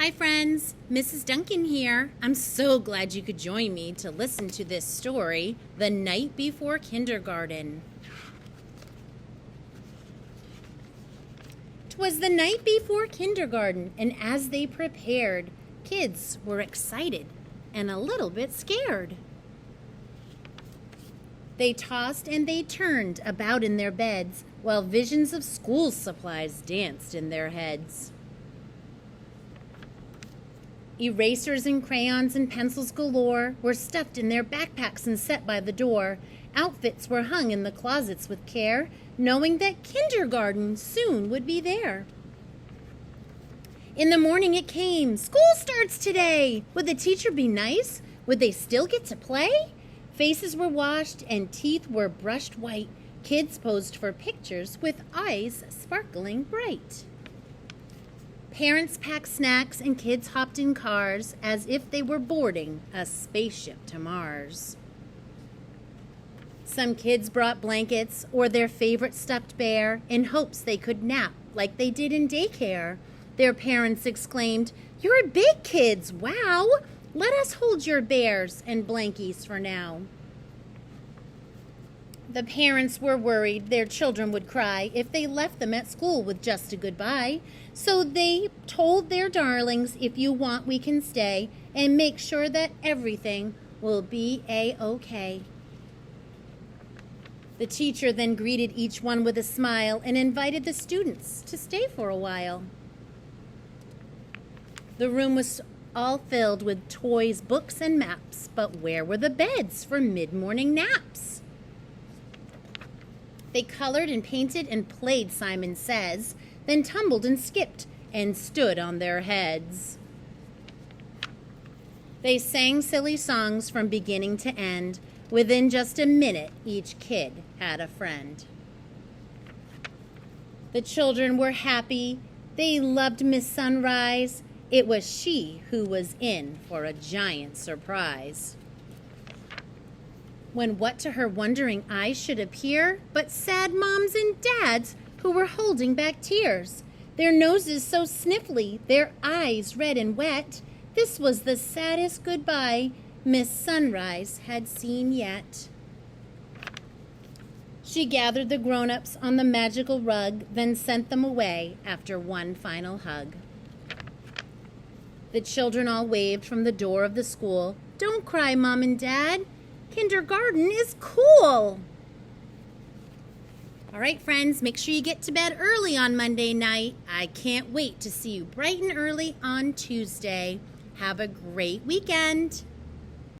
Hi friends, Mrs. Duncan here. I'm so glad you could join me to listen to this story, The Night Before Kindergarten. 'Twas the night before kindergarten, and as they prepared, kids were excited and a little bit scared. They tossed and they turned about in their beds, while visions of school supplies danced in their heads. Erasers and crayons and pencils galore were stuffed in their backpacks and set by the door. Outfits were hung in the closets with care, knowing that kindergarten soon would be there. In the morning it came. School starts today. Would the teacher be nice? Would they still get to play? Faces were washed and teeth were brushed white. Kids posed for pictures with eyes sparkling bright. Parents packed snacks and kids hopped in cars as if they were boarding a spaceship to Mars. Some kids brought blankets or their favorite stuffed bear in hopes they could nap like they did in daycare. Their parents exclaimed, "You're big kids, wow! Let us hold your bears and blankies for now." The parents were worried their children would cry if they left them at school with just a goodbye. So they told their darlings, "If you want, we can stay and make sure that everything will be a-okay." The teacher then greeted each one with a smile and invited the students to stay for a while. The room was all filled with toys, books, and maps, but where were the beds for mid-morning naps? They colored and painted and played Simon Says, then tumbled and skipped and stood on their heads. They sang silly songs from beginning to end. Within just a minute, each kid had a friend. The children were happy. They loved Miss Sunrise. It was she who was in for a giant surprise. When what to her wondering eyes should appear but sad moms and dads who were holding back tears, their noses so sniffly, their eyes red and wet. This was the saddest goodbye Miss Sunrise had seen yet. She gathered the grown-ups on the magical rug, then sent them away after one final hug. The children all waved from the door of the school. "Don't cry, Mom and Dad. Kindergarten is cool." All right, friends, make sure you get to bed early on Monday night. I can't wait to see you bright and early on Tuesday. Have a great weekend.